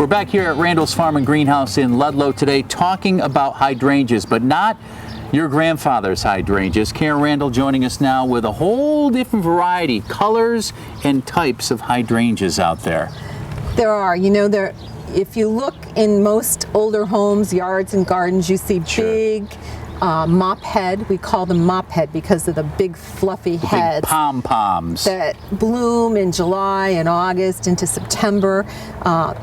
We're back here at Randall's Farm and Greenhouse in Ludlow today talking about hydrangeas, but not your grandfather's hydrangeas. Karen Randall joining us now with a whole different variety, colors and types of hydrangeas out there. There are, if you look in most older homes, yards and gardens, you see big mop head. We call them mop head because of the big fluffy heads. Big pom-poms. That bloom in July and August into September.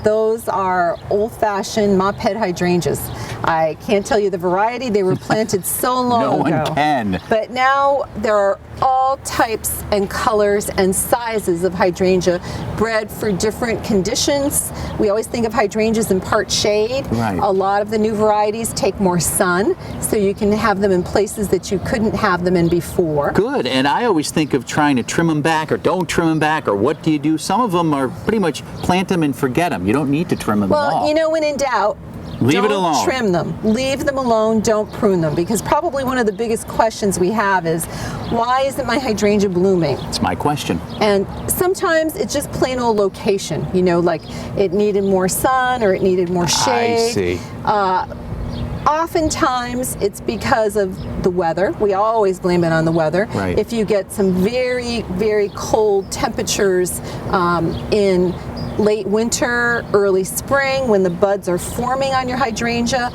Those are old-fashioned mop head hydrangeas. I can't tell you the variety. They were planted so long ago. No one can. But now there are all types and colors and sizes of hydrangea bred for different conditions. We always think of hydrangeas in part shade. Right. A lot of the new varieties take more sun, so you can have them in places that you couldn't have them in before. Good, and I always think of trying to trim them back or don't trim them back, or what do you do? Some of them are pretty much plant them and forget them. You don't need to trim them at all. Well, when in doubt, leave it alone. Don't trim them. Leave them alone. Don't prune them. Because probably one of the biggest questions we have is, why isn't my hydrangea blooming? It's my question. And sometimes it's just plain old location. Like it needed more sun or it needed more shade. I see. Oftentimes it's because of the weather. We always blame it on the weather. Right. If you get some very, very cold temperatures in late winter, early spring, when the buds are forming on your hydrangea,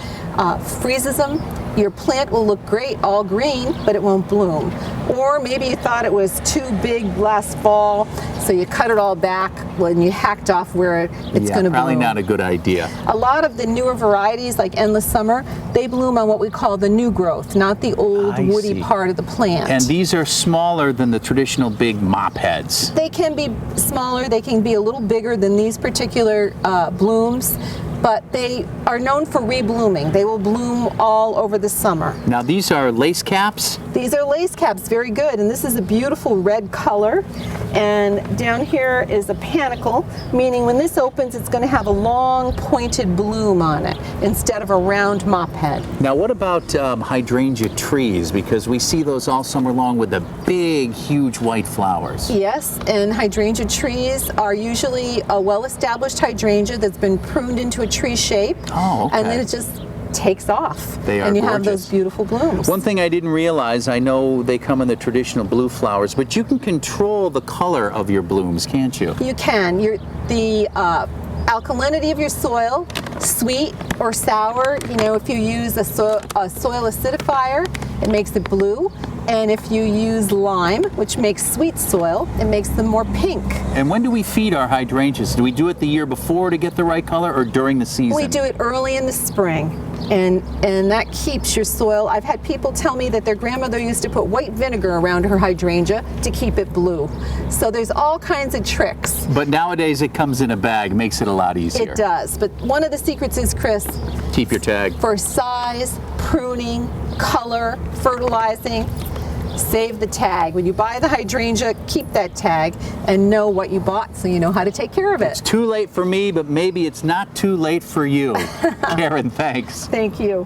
freezes them, your plant will look great, all green, but it won't bloom. Or maybe you thought it was too big last fall, so you cut it all back when you hacked off where it's going to bloom. Probably not a good idea. A lot of the newer varieties, like Endless Summer, they bloom on what we call the new growth, not the old woody part of the plant. And these are smaller than the traditional big mop heads. They can be smaller, they can be a little bigger than these particular blooms, but they are known for reblooming. They will bloom all over the summer. Now these are lace caps? These are lace caps, very good. And this is a beautiful red color. And down here is a panicle, meaning when this opens, it's going to have a long pointed bloom on it instead of a round mop head. Now what about hydrangea trees? Because we see those all summer long with the big, huge white flowers. Yes, and hydrangea trees are usually a well-established hydrangea that's been pruned into a tree shape. Oh, okay. And then it just takes off. They are and you gorgeous. have those beautiful blooms. One thing I didn't realize, I know they come in the traditional blue flowers, but you can control the color of your blooms, can't you? You can. The alkalinity of your soil, sweet or sour, if you use a soil acidifier, it makes it blue. And if you use lime, which makes sweet soil, it makes them more pink. And when do we feed our hydrangeas? Do we do it the year before to get the right color, or during the season? We do it early in the spring. And that keeps your soil. I've had people tell me that their grandmother used to put white vinegar around her hydrangea to keep it blue. So there's all kinds of tricks. But nowadays it comes in a bag, makes it a lot easier. It does. But one of the secrets is, Chris, keep your tag. For size, pruning, color, fertilizing, save the tag. When you buy the hydrangea, keep that tag and know what you bought so you know how to take care of it. It's too late for me, but maybe it's not too late for you. Karen, thanks. Thank you.